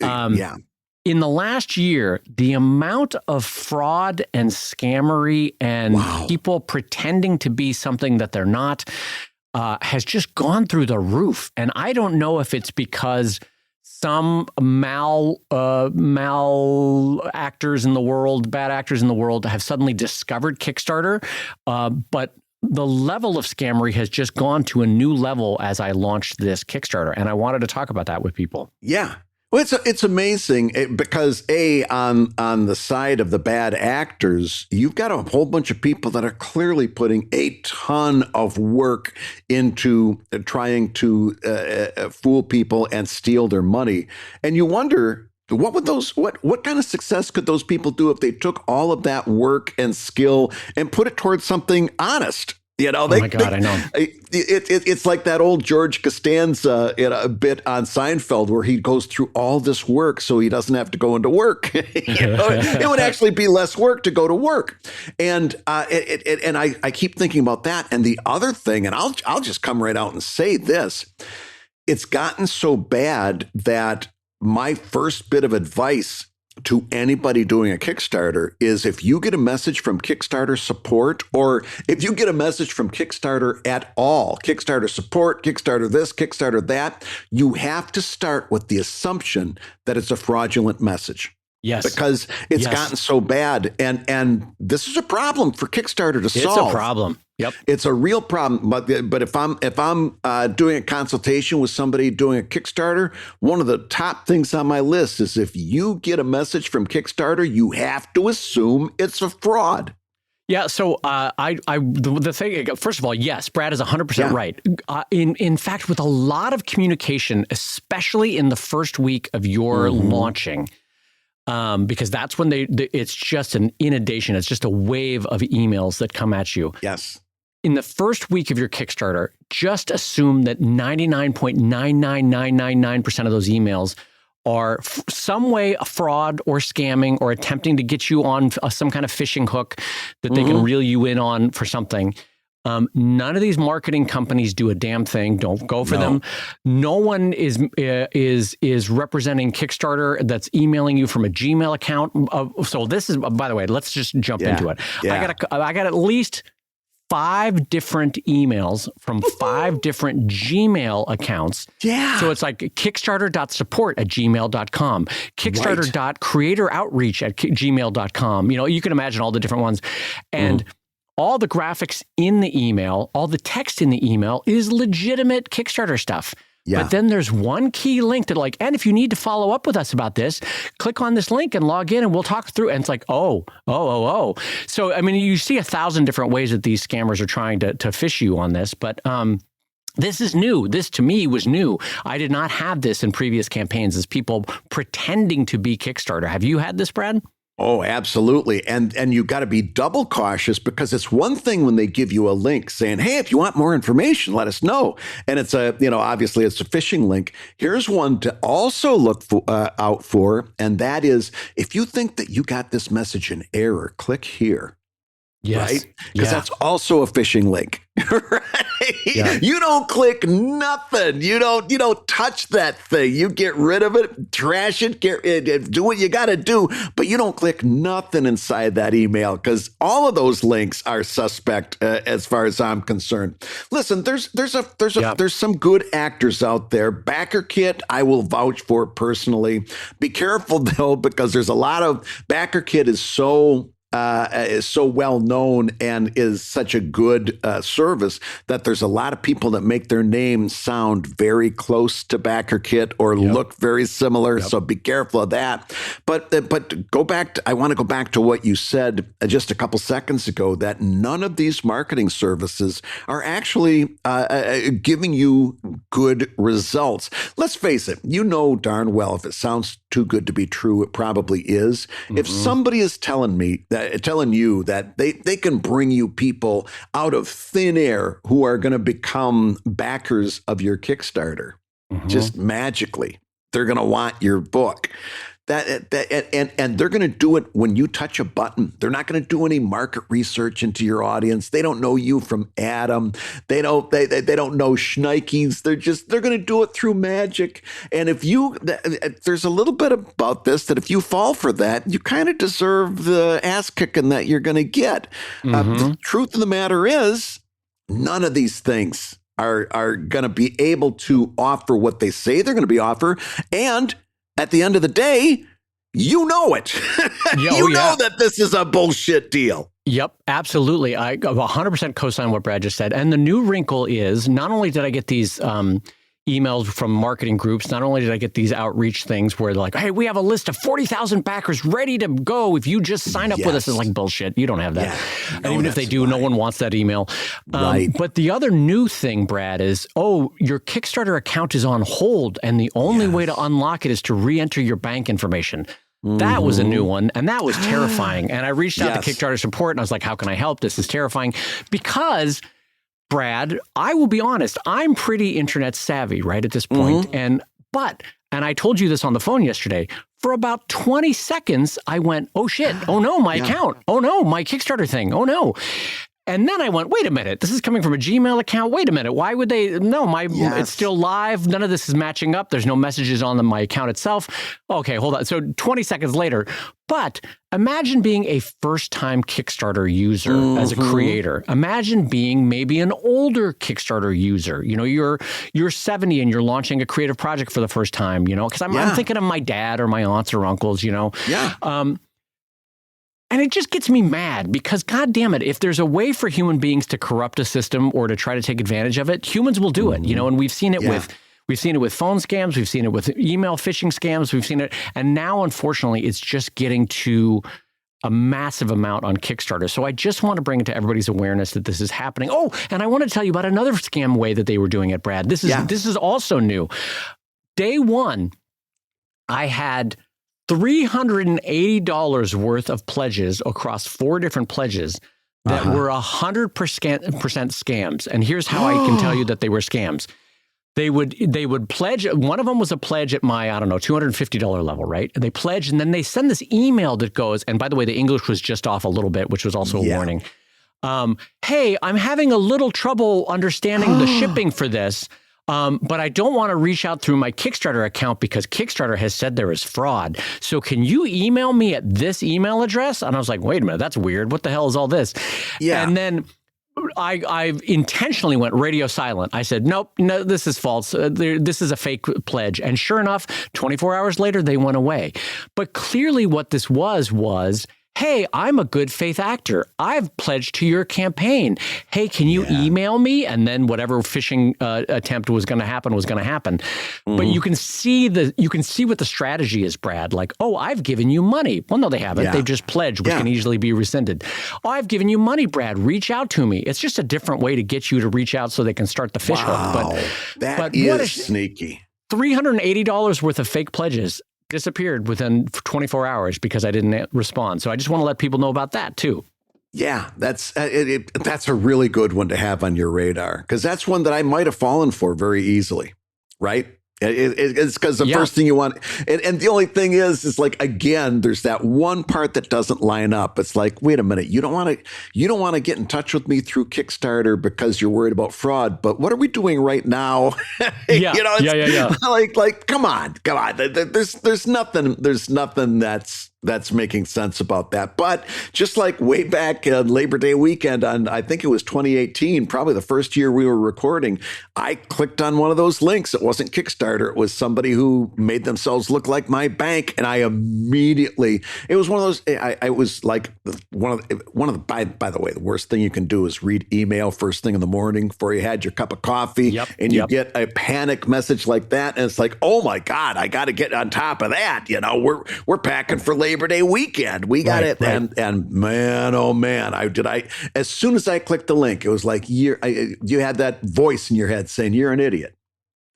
In the last year, the amount of fraud and scammery and people pretending to be something that they're not has just gone through the roof. And I don't know if it's because some actors in the world, bad actors in the world, have suddenly discovered Kickstarter, but the level of scammery has just gone to a new level as I launched this Kickstarter, and I wanted to talk about that with people. Yeah. Well, it's amazing because on the side of the bad actors, you've got a whole bunch of people that are clearly putting a ton of work into trying to fool people and steal their money. And you wonder, what kind of success could those people do if they took all of that work and skill and put it towards something honest? You know, I know. It's like that old George Costanza bit on Seinfeld where he goes through all this work so he doesn't have to go into work. It would actually be less work to go to work. And I keep thinking about that. And the other thing, and I'll just come right out and say this, it's gotten so bad that my first bit of advice to anybody doing a Kickstarter is, if you get a message from Kickstarter support, or if you get a message from Kickstarter at all, Kickstarter support, Kickstarter this, Kickstarter that, you have to start with the assumption that it's a fraudulent message. Yes. Because it's gotten so bad. And this is a problem for Kickstarter to solve. It's a problem. Yep. It's a real problem. But if I'm doing a consultation with somebody doing a Kickstarter, one of the top things on my list is, if you get a message from Kickstarter, you have to assume it's a fraud. Yeah. So the thing, first of all, yes, Brad is 100% right. In fact, with a lot of communication, especially in the first week of your launching, because that's when it's just an inundation. It's just a wave of emails that come at you. Yes. In the first week of your Kickstarter, just assume that 99.99999% of those emails are some way a fraud or scamming or attempting to get you on some kind of phishing hook that they can reel you in on for something. None of these marketing companies do a damn thing. Don't go for them. No one is representing Kickstarter that's emailing you from a Gmail account. So this is, by the way, let's just jump into it. Yeah. I got at least 5 different emails from 5 different Gmail accounts. Yeah. So it's like kickstarter.support@gmail.com, kickstarter.creatoroutreach@gmail.com. You can imagine all the different ones. And all the graphics in the email, all the text in the email is legitimate Kickstarter stuff. Yeah. But then there's one key link that and if you need to follow up with us about this, click on this link and log in and we'll talk through. And it's like, oh. So, I mean, you see 1,000 different ways that these scammers are trying to fish you on this. But this is new. This, to me, was new. I did not have this in previous campaigns, as people pretending to be Kickstarter. Have you had this, Brad? Oh, absolutely. And you got to be double cautious, because it's one thing when they give you a link saying, hey, if you want more information, let us know. And it's obviously it's a phishing link. Here's one to also look out for. And that is, if you think that you got this message in error, click here. Yes. Right? Because that's also a phishing link, right? Yeah. You don't click nothing. You don't touch that thing. You get rid of it, trash it, do what you got to do, but you don't click nothing inside that email, because all of those links are suspect as far as I'm concerned. Listen, there's some good actors out there. BackerKit, I will vouch for personally. Be careful though, because there's a lot of BackerKit is so well known and is such a good service that there's a lot of people that make their name sound very close to BackerKit or look very similar. So be careful of that. But I want to go back to what you said just a couple seconds ago, that none of these marketing services are actually giving you good results. Let's face it, darn well, if it sounds too good to be true, it probably is. Mm-hmm. If somebody is telling you that they can bring you people out of thin air who are going to become backers of your Kickstarter, just magically, they're going to want your book. And they're going to do it when you touch a button. They're not going to do any market research into your audience. They don't know you from Adam. They don't know Schnikes. They're going to do it through magic. And there's a little bit about this that if you fall for that, you kind of deserve the ass kicking that you're going to get. The truth of the matter is, none of these things are going to be able to offer what they say they're going to be offer. And at the end of the day, you know it. You know that this is a bullshit deal. Yep, absolutely. I 100% co-sign what Brad just said. And the new wrinkle is, not only did I get these emails from marketing groups, not only did I get these outreach things where they're like, hey, we have a list of 40,000 backers ready to go if you just sign up with us. It's like, bullshit. You don't have that. Yeah. And even if they do, no one wants that email. Right. But the other new thing, Brad, is, your Kickstarter account is on hold, and the only way to unlock it is to re-enter your bank information. That was a new one, and that was terrifying. And I reached out to Kickstarter support, and I was like, how can I help? This is terrifying. Because, Brad, I will be honest, I'm pretty internet savvy right at this point. And I told you this on the phone yesterday, for about 20 seconds, I went, oh shit, oh no, my account, oh no, my Kickstarter thing, oh no. And then I went, wait a minute, this is coming from a Gmail account. Wait a minute, why would they? No, it's still live. None of this is matching up. There's no messages on my account itself. Okay, hold on. So 20 seconds later, but imagine being a first-time Kickstarter user as a creator. Imagine being maybe an older Kickstarter user. You're 70 and you're launching a creative project for the first time, because I'm thinking of my dad or my aunts or uncles, And it just gets me mad because, God damn it, if there's a way for human beings to corrupt a system or to try to take advantage of it, humans will do it. And we've seen it with phone scams, we've seen it with email phishing scams, we've seen it, and now unfortunately it's just getting to a massive amount on Kickstarter. So I just want to bring it to everybody's awareness that this is happening. Oh, and I want to tell you about another scam way that they were doing it, Brad. This is also new. Day one, I had $380 worth of pledges across 4 different pledges that were 100% scams. And here's how I can tell you that they were scams. They would pledge. One of them was a pledge at my, $250 level, right? They pledge, and then they send this email that goes, and by the way, the English was just off a little bit, which was also a warning. Hey, I'm having a little trouble understanding the shipping for this. But I don't want to reach out through my Kickstarter account because Kickstarter has said there is fraud. So can you email me at this email address? And I was like, wait a minute, that's weird. What the hell is all this? Yeah. And then I intentionally went radio silent. I said, nope, no, this is false. This is a fake pledge. And sure enough, 24 hours later, they went away. But clearly what this was, hey, I'm a good faith actor. I've pledged to your campaign. Hey, can you email me? And then whatever phishing attempt was going to happen was going to happen. Mm-hmm. But you can see what the strategy is, Brad. Like, oh, I've given you money. Well, no, they haven't. Yeah. They've just pledged, which can easily be rescinded. Oh, I've given you money, Brad. Reach out to me. It's just a different way to get you to reach out so they can start the fish hook. That is sneaky. $380 worth of fake pledges disappeared within 24 hours because I didn't respond. So I just want to let people know about that too. Yeah, that's a really good one to have on your radar because that's one that I might have fallen for very easily, right? It's because the first thing you want, and the only thing is like, again, there's that one part that doesn't line up. It's like, wait a minute, you don't want to get in touch with me through Kickstarter because you're worried about fraud. But what are we doing right now? Yeah, Like, come on. There's nothing that's making sense about that. But just like way back Labor Day weekend on, I think it was 2018, probably the first year we were recording, I clicked on one of those links. It wasn't Kickstarter. It was somebody who made themselves look like my bank. And I immediately, it was one of those, I was like one of the, by the way, the worst thing you can do is read email first thing in the morning before you had your cup of coffee and you get a panic message like that. And it's like, oh my God, I got to get on top of that. You know, we're packing for Labor Day weekend. We got it. Right. And man, oh man, as soon as I clicked the link, it was like you had that voice in your head saying you're an idiot.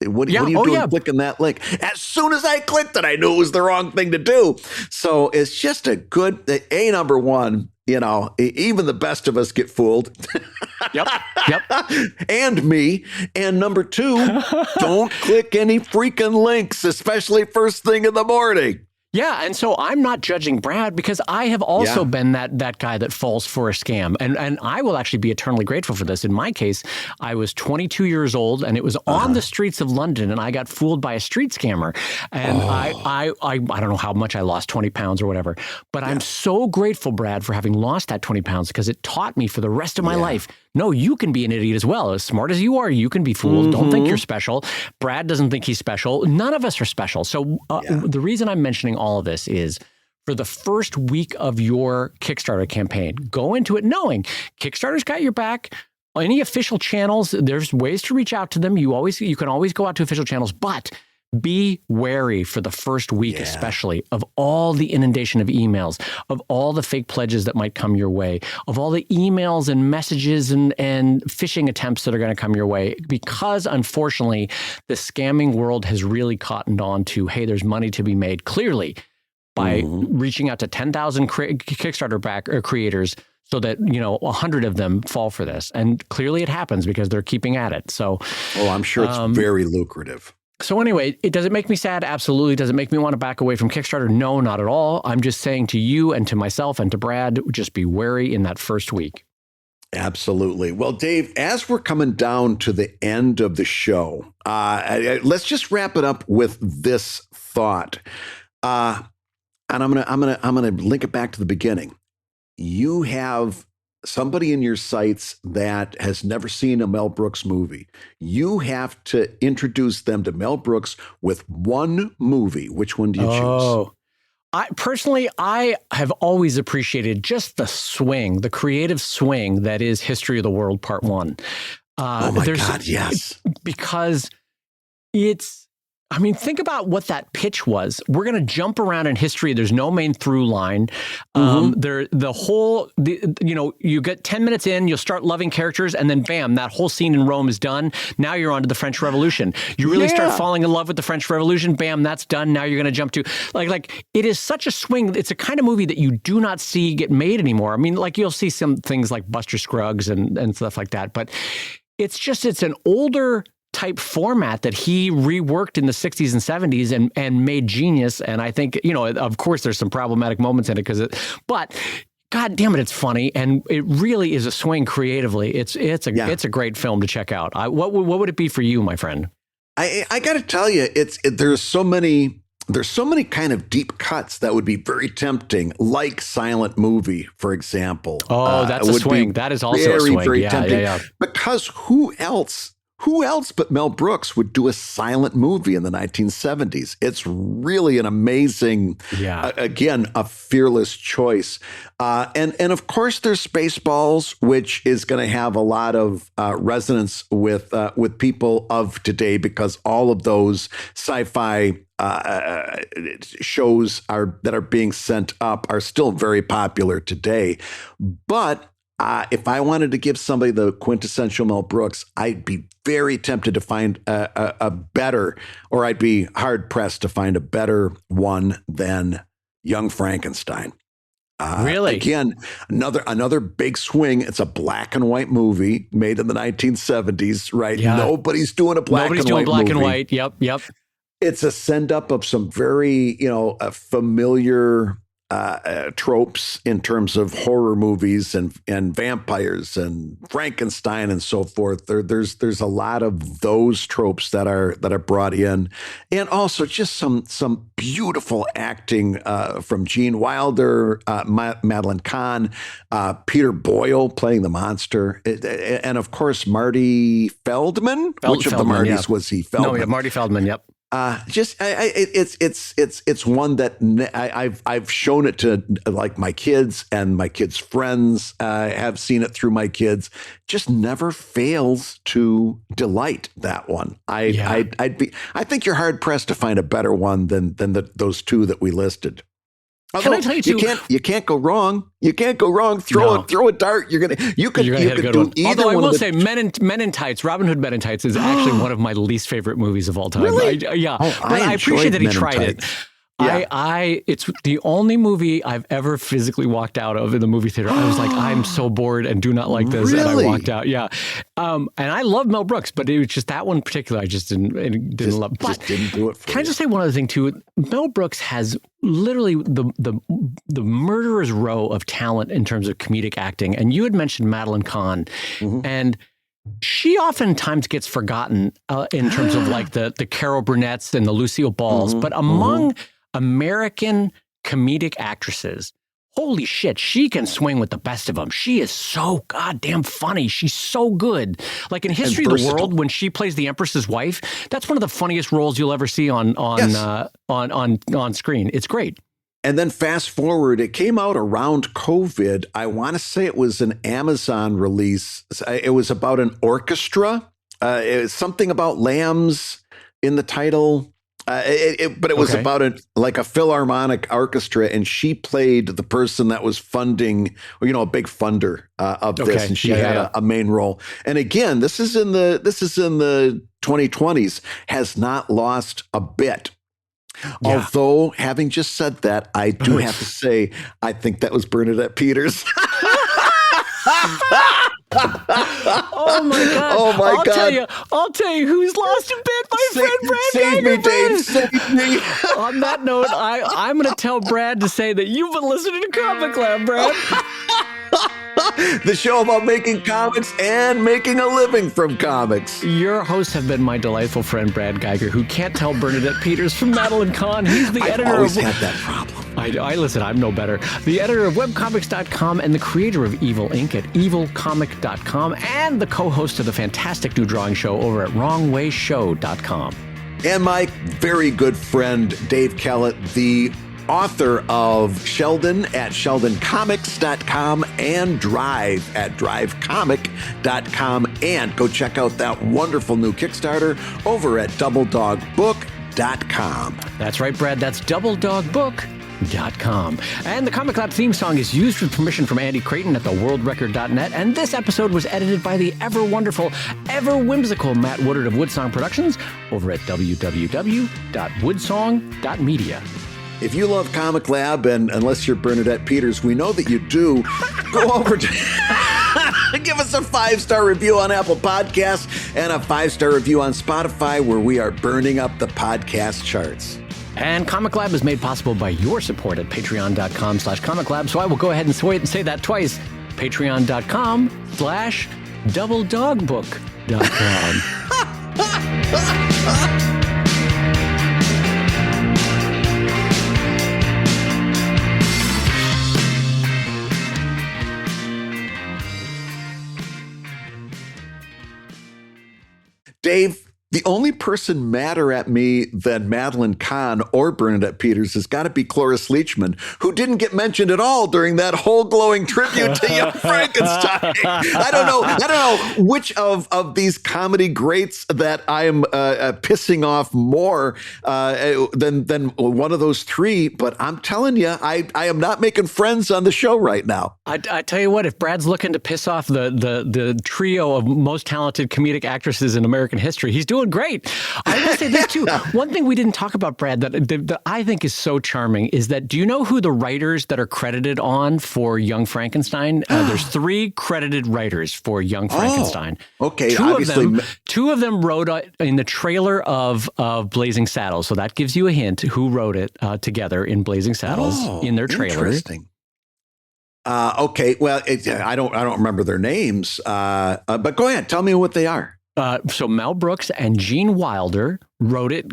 What are you doing clicking that link? As soon as I clicked it, I knew it was the wrong thing to do. So it's just a good, number one, you know, even the best of us get fooled. Yep. And me. And number two, don't click any freaking links, especially first thing in the morning. Yeah, and so I'm not judging Brad because I have also been that guy that falls for a scam. And I will actually be eternally grateful for this. In my case, I was 22 years old and it was on the streets of London and I got fooled by a street scammer. And I don't know how much I lost, 20 pounds or whatever. But I'm so grateful, Brad, for having lost that 20 pounds because it taught me for the rest of my life. No, you can be an idiot as well. As smart as you are, you can be fooled. Don't think you're special. Brad doesn't think he's special. None of us are special. So the reason I'm mentioning all of this is for the first week of your Kickstarter campaign, go into it knowing Kickstarter's got your back. Any official channels, there's ways to reach out to them. You can always go out to official channels, but be wary for the first week, especially of all the inundation of emails, of all the fake pledges that might come your way, of all the emails and messages and phishing attempts that are going to come your way, because unfortunately, the scamming world has really cottoned on to, hey, there's money to be made clearly by reaching out to 10,000 Kickstarter creators so that, 100 of them fall for this. And clearly it happens because they're keeping at it. So, I'm sure it's very lucrative. So anyway, does it make me sad? Absolutely. Does it make me want to back away from Kickstarter? No, not at all. I'm just saying to you and to myself and to Brad, just be wary in that first week. Absolutely. Well, Dave, as we're coming down to the end of the show, let's just wrap it up with this thought. And I'm gonna link it back to the beginning. You have somebody in your sights that has never seen a Mel Brooks movie. You have to introduce them to Mel Brooks with one movie. Which one do you choose? I have always appreciated just the creative swing that is History of the World Part 1. Oh my God, yes. Because think about what that pitch was. We're going to jump around in history. There's no main through line. You get 10 minutes in, you'll start loving characters, and then bam, that whole scene in Rome is done. Now you're on to the French Revolution. You really start falling in love with the French Revolution. Bam, that's done. Now you're going to jump to like it is such a swing. It's a kind of movie that you do not see get made anymore. I mean, like you'll see some things like Buster Scruggs and stuff like that, but it's an older type format that he reworked in the 60s and 70s and made genius. And I think, of course there's some problematic moments in it but God damn it, it's funny, and it really is a swing creatively. It's a great film to check out. What would it be for you, my friend? I got to tell you, there's so many kind of deep cuts that would be very tempting, like Silent Movie, for example. Oh, that's a swing. That is also a swing. Very tempting. Yeah. Because who else but Mel Brooks would do a silent movie in the 1970s? It's really an amazing, again, a fearless choice. And of course, there's Spaceballs, which is going to have a lot of resonance with people of today, because all of those sci-fi shows that are being sent up are still very popular today. But if I wanted to give somebody the quintessential Mel Brooks, I'd be very tempted to find a better, or I'd be hard pressed to find a better one than Young Frankenstein. Really? Again, another big swing. It's a black and white movie made in the 1970s, right? Yeah. Nobody's doing a black and white movie. Nobody's doing black and white. Yep. It's a send up of some very, familiar tropes in terms of horror movies and vampires and Frankenstein and so forth. There's a lot of those tropes that are brought in, and also just some beautiful acting from Gene Wilder, Madeline Kahn, Peter Boyle playing the monster, and of course Marty Feldman. Which of the Martys was he? Feldman. No, yeah, Marty Feldman. Yep. It's one that I've shown it to, like, my kids, and my kids' friends have seen it through my kids. Just never fails to delight, that one. I think you're hard pressed to find a better one than those two that we listed. Although, can I tell you too? You can't go wrong. You can't go wrong. Throw a dart. You could do either. Although I will say, Men in Tights, Robin Hood Men in Tights is actually one of my least favorite movies of all time. Really? I appreciate that he tried it. Yeah. It's the only movie I've ever physically walked out of in the movie theater. I was like, I'm so bored and do not like this. Really? And I walked out. Yeah. And I love Mel Brooks, but it was just that one in particular I just didn't love. Just didn't do it for Can I just say one other thing too? Mel Brooks has literally the murderer's row of talent in terms of comedic acting. And you had mentioned Madeline Kahn, and she oftentimes gets forgotten in terms of like the Carol Burnett's and the Lucille Balls, but among American comedic actresses, holy shit, she can swing with the best of them. She is so goddamn funny. She's so good. Like in History of the World, when she plays the Empress's wife, that's one of the funniest roles you'll ever see on screen. It's great. And then fast forward, it came out around COVID. I want to say it was an Amazon release. It was about an orchestra. It was something about lambs in the title. But it was about a Philharmonic orchestra, and she played the person that was funding, a big funder of this, and she had a main role. And again, this is in the 2020s, has not lost a bit. Yeah. Although, having just said that, I do have to say, I think that was Bernadette Peters. Oh my God. I'll tell you who's lost a bit, my friend Brad. Save me, Dave. Save me. On that note, I'm going to tell Brad to say that you've been listening to ComicLab, Brad. The show about making comics and making a living from comics. Your hosts have been my delightful friend Brad Guigar, who can't tell Bernadette Peters from Madeline Kahn. He's the editor. I've always had that problem. I listen, I'm no better. The editor of webcomics.com and the creator of Evil Inc. at evilcomic.com, and the co-host of the fantastic new drawing show over at wrongwayshow.com. And my very good friend Dave Kellett, the author of Sheldon at sheldoncomics.com and Drive at drivecomic.com. And go check out that wonderful new Kickstarter over at doubledogbook.com. That's right, Brad. That's doubledogbook.com. And the ComicLab theme song is used with permission from Andy Creighton at theworldrecord.net. And this episode was edited by the ever wonderful, ever whimsical Matt Woodard of Woodsong Productions over at www.woodsong.media. If you love ComicLab, and unless you're Bernadette Peters, we know that you do, go over to give us a 5-star review on Apple Podcasts and a 5-star review on Spotify, where we are burning up the podcast charts. And Comic Lab is made possible by your support at patreon.com/comiclab. So I will go ahead and say that twice. Patreon.com/doubledogbook.com. Dave, the only person madder at me than Madeline Kahn or Bernadette Peters has got to be Cloris Leachman, who didn't get mentioned at all during that whole glowing tribute to Young Frankenstein. I don't know which of these comedy greats that I am pissing off more than one of those three. But I'm telling you, I am not making friends on the show right now. I tell you what, if Brad's looking to piss off the trio of most talented comedic actresses in American history, he's doing great. I will say this too. One thing we didn't talk about, Brad, that I think is so charming is that, do you know who the writers that are credited on for Young Frankenstein? There's 3 credited writers for Young Frankenstein. Okay, two of them wrote in the trailer of Blazing Saddles. So that gives you a hint who wrote it together in Blazing Saddles in their trailer. Interesting. Okay, well, I don't remember their names, but go ahead, tell me what they are. So Mel Brooks and Gene Wilder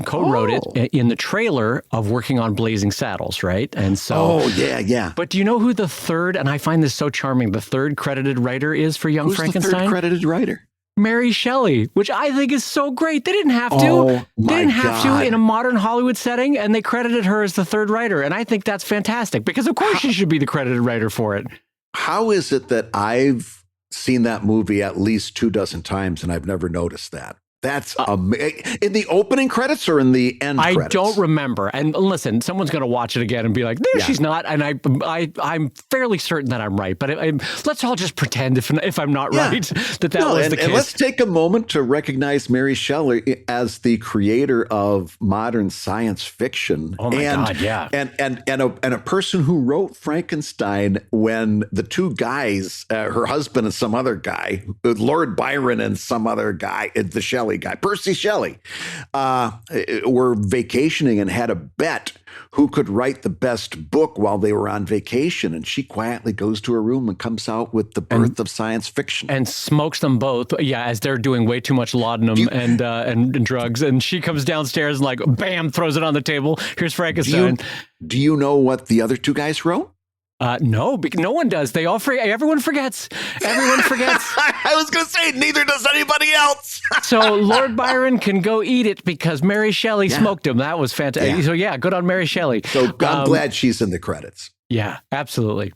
co-wrote it in the trailer of working on Blazing Saddles, right? And so, yeah. But do you know who the third? And I find this so charming. The third credited writer is for Young Frankenstein. Who's the third credited writer? Mary Shelley, which I think is so great. They didn't have to. They didn't have to in a modern Hollywood setting, and they credited her as the third writer. And I think that's fantastic because, of course, she should be the credited writer for it. How is it that I've seen that movie at least 24 times and I've never noticed that? That's in the opening credits or in the end credits? I don't remember. And listen, someone's going to watch it again and be like, "There, she's not." And I'm fairly certain that I'm right. But let's all just pretend if I'm not right that was the case. And let's take a moment to recognize Mary Shelley as the creator of modern science fiction. Oh my God, yeah. And a person who wrote Frankenstein when the two guys, her husband and some other guy, Lord Byron and some other guy, the Shelley guy, Percy Shelley, were vacationing and had a bet who could write the best book while they were on vacation. And she quietly goes to her room and comes out with The Birth of Science Fiction. And smokes them both, as they're doing way too much laudanum and drugs. And she comes downstairs and bam, throws it on the table. Here's Frankenstein. Do you know what the other two guys wrote? No, no one does. They all everyone forgets. Everyone forgets. I was going to say, neither does anybody else. So Lord Byron can go eat it because Mary Shelley smoked him. That was fantastic. So good on Mary Shelley. So I'm glad she's in the credits. Yeah, absolutely.